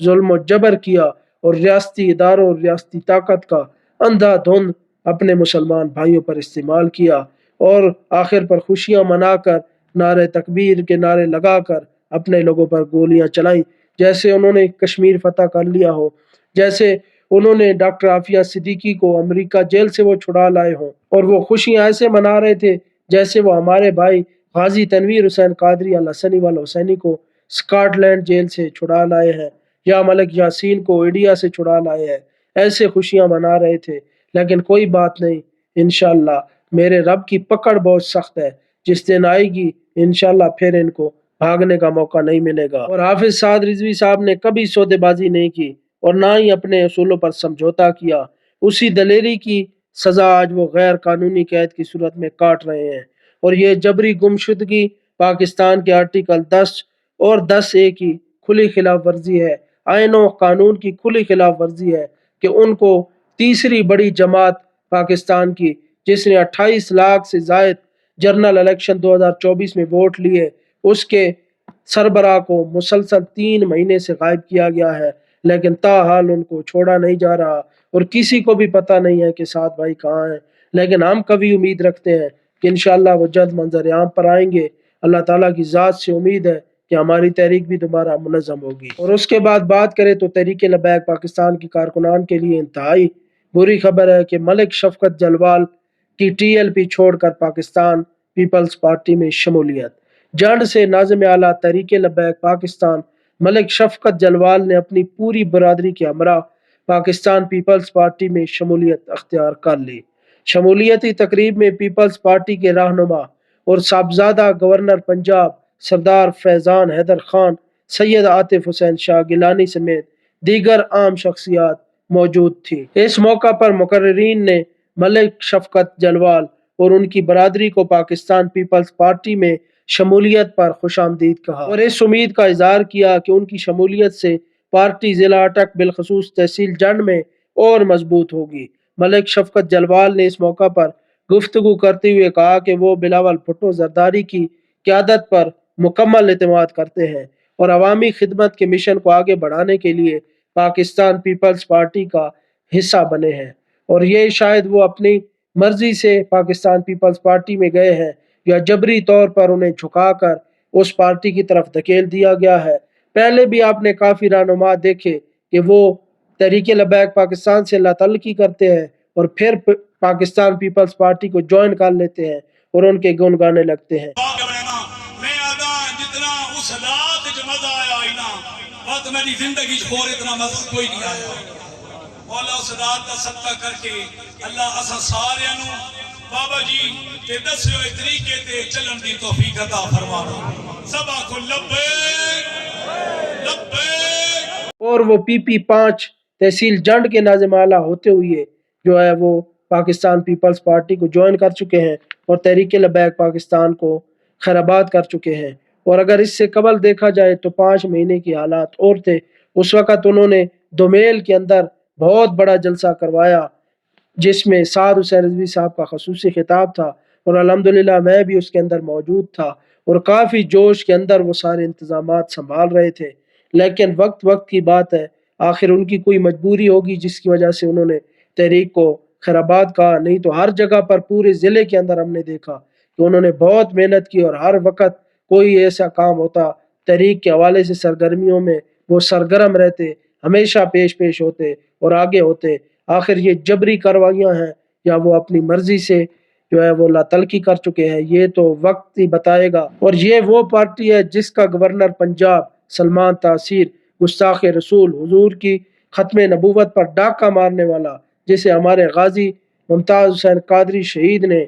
ظلم و جبر کیا اور ریاستی اداروں اور ریاستی طاقت کا اندھا دھند اپنے مسلمان بھائیوں پر استعمال کیا اور آخر پر خوشیاں منا کر نعرے تکبیر کے نعرے لگا کر اپنے لوگوں پر گولیاں چلائیں، جیسے انہوں نے کشمیر فتح کر لیا ہو، جیسے انہوں نے ڈاکٹر عافیہ صدیقی کو امریکہ جیل سے وہ چھڑا لائے ہوں، اور وہ خوشیاں ایسے منا رہے تھے جیسے وہ ہمارے بھائی غازی تنویر حسین قادری الحسنی والحسینی کو اسکاٹ لینڈ جیل سے چھڑا لائے ہیں، یا ملک یاسین کو انڈیا سے چھڑا لائے ہیں۔ ایسے خوشیاں منا رہے تھے، لیکن کوئی بات نہیں، انشاءاللہ میرے رب کی پکڑ بہت سخت ہے، جس دن آئے گی انشاءاللہ پھر ان کو بھاگنے کا موقع نہیں ملے گا۔ اور حافظ سعد رضوی صاحب نے کبھی سودے بازی نہیں کی اور نہ ہی اپنے اصولوں پر سمجھوتا کیا۔ اسی دلیری کی سزا آج وہ غیر قانونی قید کی صورت میں کاٹ رہے ہیں، اور یہ جبری گمشدگی پاکستان کے آرٹیکل 10 اور 10A کی کھلی خلاف ورزی ہے، آئین و قانون کی کھلی خلاف ورزی ہے کہ ان کو تیسری بڑی جماعت پاکستان کی، جس نے 28 لاکھ سے زائد جنرل الیکشن 2024 میں ووٹ لیے، اس کے سربراہ کو مسلسل 3 مہینے سے غائب کیا گیا ہے، لیکن تاحال ان کو چھوڑا نہیں جا رہا اور کسی کو بھی پتہ نہیں ہے کہ سعد بھائی کہاں ہیں۔ لیکن ہم کبھی امید رکھتے ہیں کہ انشاءاللہ وہ جلد منظر عام پر آئیں گے۔ اللہ تعالیٰ کی ذات سے امید ہے کہ ہماری تحریک بھی دوبارہ منظم ہوگی۔ اور اس کے بعد بات کریں تو تحریک لبیک پاکستان کی کارکنان کے لیے انتہائی بری خبر ہے کہ ملک شفقت جلوال کی TLP چھوڑ کر پاکستان پیپلز پارٹی میں شمولیت۔ جنڈ سے ناظم اعلیٰ تحریک لبیک پاکستان ملک شفقت جلوال نے اپنی پوری برادری کے ہمراہ پاکستان پیپلز پارٹی میں شمولیت اختیار کر لی۔ شمولیتی تقریب میں پیپلز پارٹی کے رہنما اور صاحبزادہ گورنر پنجاب سردار فیضان حیدر خان، سید عاطف حسین شاہ گیلانی سمیت دیگر عام شخصیات موجود تھیں۔ اس موقع پر مقررین نے ملک شفقت جلوال اور ان کی برادری کو پاکستان پیپلز پارٹی میں شمولیت پر خوش آمدید کہا اور اس امید کا اظہار کیا کہ ان کی شمولیت سے پارٹی ضلع اٹک بالخصوص تحصیل جنڈ میں اور مضبوط ہوگی۔ ملک شفقت جلوال نے اس موقع پر گفتگو کرتے ہوئے کہا کہ وہ بلاول بھٹو زرداری کی قیادت پر مکمل اعتماد کرتے ہیں اور عوامی خدمت کے مشن کو آگے بڑھانے کے لیے پاکستان پیپلز پارٹی کا حصہ بنے ہیں، اور یہ شاید وہ اپنی مرضی سے پاکستان پیپلز پارٹی میں گئے ہیں یا جبری طور پر انہیں جھکا کر اس پارٹی کی طرف دھکیل دیا گیا ہے۔ پہلے بھی آپ نے کافی رہنما دیکھے کہ وہ تحریک لبیک پاکستان سے اللہ تعلقی کرتے ہیں اور پھر پاکستان پیپلز پارٹی کو جوائن کر لیتے ہیں اور ان کے گن گانے لگتے ہیں۔ میری زندگی چھوڑ اتنا مزہ کوئی نہیں آیا۔ مولا اس ذات کا صدقہ کر کے اللہ اسا سارے نو بابا جی تے دسے ہوئے طریقے تے چلن دی توفیق عطا فرمانا۔ سبا کو لبیک لبیک۔ اور وہ PP5 تحصیل جنڈ کے ناظم اعلیٰ ہوتے ہوئے جو ہے وہ پاکستان پیپلز پارٹی کو جوائن کر چکے ہیں اور تحریک لبیک پاکستان کو خیرآباد کر چکے ہیں۔ اور اگر اس سے قبل دیکھا جائے تو 5 مہینے کی حالات اور تھے۔ اس وقت انہوں نے دومیل کے اندر بہت بڑا جلسہ کروایا جس میں سعد حسین رضوی صاحب کا خصوصی خطاب تھا، اور الحمدللہ میں بھی اس کے اندر موجود تھا اور کافی جوش کے اندر وہ سارے انتظامات سنبھال رہے تھے۔ لیکن وقت کی بات ہے، آخر ان کی کوئی مجبوری ہوگی جس کی وجہ سے انہوں نے تحریک کو خیرآباد کہا، نہیں تو ہر جگہ پر پورے ضلع کے اندر ہم نے دیکھا کہ انہوں نے بہت محنت کی اور ہر وقت کوئی ایسا کام ہوتا تحریک کے حوالے سے سرگرمیوں میں وہ سرگرم رہتے، ہمیشہ پیش ہوتے اور آگے ہوتے۔ آخر یہ جبری کاروائیاں ہیں یا وہ اپنی مرضی سے جو ہے وہ لا تلقی کر چکے ہیں، یہ تو وقت ہی بتائے گا۔ اور یہ وہ پارٹی ہے جس کا گورنر پنجاب سلمان تاثیر گستاخ رسول، حضور کی ختم نبوت پر ڈاکہ مارنے والا، جسے ہمارے غازی ممتاز حسین قادری شہید نے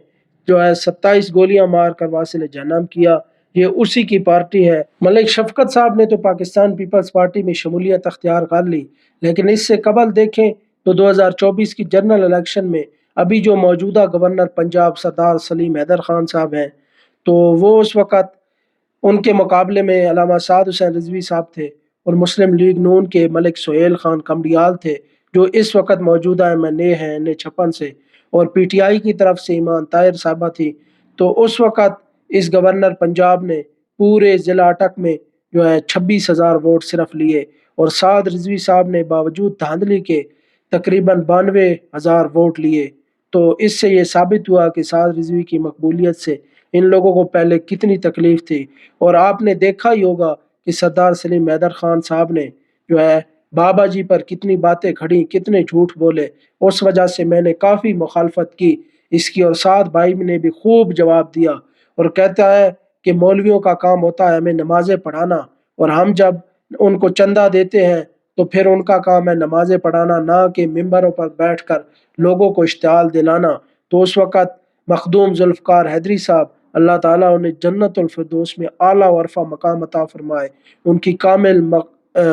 جو ہے 27 گولیاں مار کر واصل جہنم کیا، یہ اسی کی پارٹی ہے۔ ملک شفقت صاحب نے تو پاکستان پیپلز پارٹی میں شمولیت اختیار کر لی، لیکن اس سے قبل دیکھیں تو 2024 کی جنرل الیکشن میں ابھی جو موجودہ گورنر پنجاب سردار سلیم حیدر خان صاحب ہیں، تو وہ اس وقت ان کے مقابلے میں علامہ سعد حسین رضوی صاحب تھے اور مسلم لیگ نون کے ملک سہیل خان کمڈیال تھے، جو اس وقت موجودہ MNA ہیں NA56 سے، اور PTI کی طرف سے ایمان طاہر صاحبہ تھی۔ تو اس وقت اس گورنر پنجاب نے پورے ضلع اٹک میں جو ہے 26,000 ووٹ صرف لیے اور سعد رضوی صاحب نے باوجود دھاندلی کے تقریباً 92,000 ووٹ لیے۔ تو اس سے یہ ثابت ہوا کہ سعد رضوی کی مقبولیت سے ان لوگوں کو پہلے کتنی تکلیف تھی۔ اور آپ نے دیکھا ہی ہوگا کہ سردار سلیم حیدر خان صاحب نے جو ہے بابا جی پر کتنی باتیں کھڑی، کتنے جھوٹ بولے، اس وجہ سے میں نے کافی مخالفت کی اس کی، اور سعد بھائی نے بھی خوب جواب دیا اور کہتا ہے کہ مولویوں کا کام ہوتا ہے ہمیں نمازیں پڑھانا، اور ہم جب ان کو چندہ دیتے ہیں تو پھر ان کا کام ہے نمازیں پڑھانا، نہ کہ ممبروں پر بیٹھ کر لوگوں کو اشتعال دلانا۔ تو اس وقت مخدوم ذوالفقار حیدری صاحب، اللہ تعالیٰ انہیں جنت الفردوس میں اعلیٰ و عرفہ مقام عطا فرمائے، ان کی کامل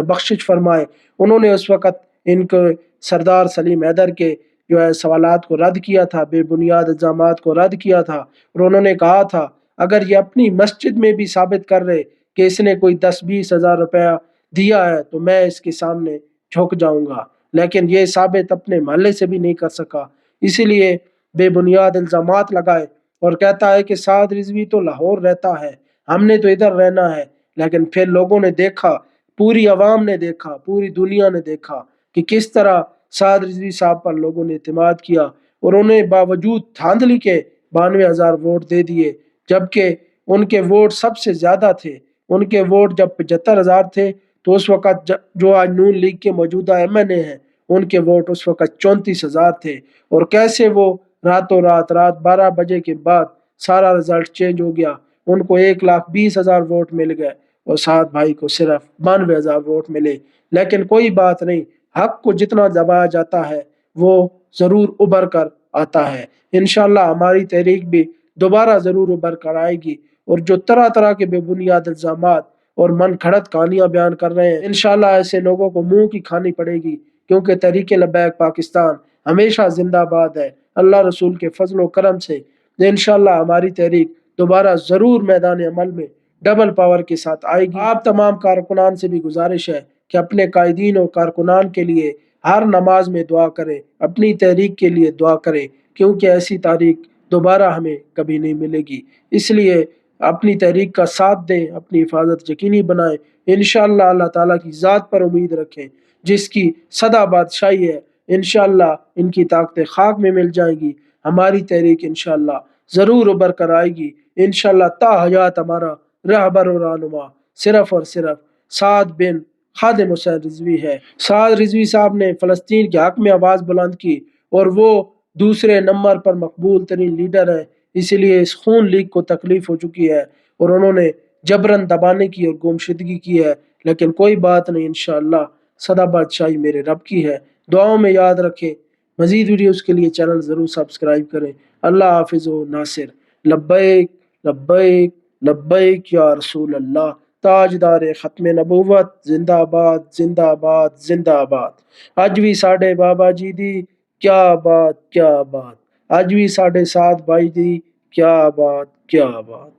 بخشش فرمائے، انہوں نے اس وقت ان کو سردار سلیم حیدر کے جو ہے سوالات کو رد کیا تھا، بے بنیاد الزامات کو رد کیا تھا، اور انہوں نے کہا تھا اگر یہ اپنی مسجد میں بھی ثابت کر رہے کہ اس نے کوئی 10-20 ہزار روپیہ دیا ہے تو میں اس کے سامنے جھک جاؤں گا، لیکن یہ ثابت اپنے محلے سے بھی نہیں کر سکا، اسی لیے بے بنیاد الزامات لگائے اور کہتا ہے کہ سعد رضوی تو لاہور رہتا ہے، ہم نے تو ادھر رہنا ہے۔ لیکن پھر لوگوں نے دیکھا، پوری عوام نے دیکھا، پوری دنیا نے دیکھا کہ کس طرح سعد رضوی صاحب پر لوگوں نے اعتماد کیا اور انہیں باوجود دھاندلی کے 92,000 ووٹ دے دیے، جبکہ ان کے ووٹ سب سے زیادہ تھے۔ ان کے ووٹ جب 75,000 تھے تو اس وقت جو آج نون لیگ کے موجودہ ایم این اے ہیں ان کے ووٹ اس وقت 34,000 تھے، اور کیسے وہ راتوں رات 12 بجے کے بعد سارا رزلٹ چینج ہو گیا، ان کو 1,20,000 ووٹ مل گئے اور سعد بھائی کو صرف 92,000 ووٹ ملے۔ لیکن کوئی بات نہیں، حق کو جتنا دبایا جاتا ہے وہ ضرور ابھر کر آتا ہے۔ انشاءاللہ ہماری تحریک بھی دوبارہ ضرور ابھر کر آئے گی، اور جو طرح طرح کے بے بنیاد الزامات اور من گھڑت کہانیاں بیان کر رہے ہیں، انشاءاللہ ایسے لوگوں کو منہ کی کھانی پڑے گی، کیونکہ تحریک لبیک پاکستان ہمیشہ زندہ باد ہے۔ اللہ رسول کے فضل و کرم سے انشاءاللہ ہماری تحریک دوبارہ ضرور میدان عمل میں ڈبل پاور کے ساتھ آئے گی۔ آپ تمام کارکنان سے بھی گزارش ہے کہ اپنے قائدین اور کارکنان کے لیے ہر نماز میں دعا کریں، اپنی تحریک کے لیے دعا کریں، کیونکہ ایسی تحریک دوبارہ ہمیں کبھی نہیں ملے گی۔ اس لیے اپنی تحریک کا ساتھ دیں، اپنی حفاظت یقینی بنائیں، انشاءاللہ اللہ تعالیٰ کی ذات پر امید رکھیں جس کی سدا بادشاہی ہے، انشاءاللہ ان کی طاقتیں خاک میں مل جائیں گی، ہماری تحریک انشاءاللہ ضرور ابھر کر آئے گی۔ انشاءاللہ تا حیات ہمارا رہبر و رہنما صرف اور صرف سعد بن خادم حسین رضوی ہے۔ سعد رضوی صاحب نے فلسطین کے حق میں آواز بلند کی اور وہ دوسرے نمبر پر مقبول ترین لیڈر ہیں، اسی لیے اس خون لیگ کو تکلیف ہو چکی ہے اور انہوں نے جبرن دبانے کی اور گمشدگی کی ہے، لیکن کوئی بات نہیں، انشاءاللہ سدا بادشاہی میرے رب کی ہے۔ دعاؤں میں یاد رکھیں، مزید ویڈیوز کے لیے چینل ضرور سبسکرائب کریں۔ اللہ حافظ و ناصر۔ لبیک لبیک لبیک یا رسول اللہ۔ تاجدار ختم نبوت زندہ آباد زندہ آباد زندہ آباد۔ اج بھی ساڈے بابا جی دی کیا بات کیا بات، اج بھی ساڈے سعد بھائی دی کیا بات کیا بات۔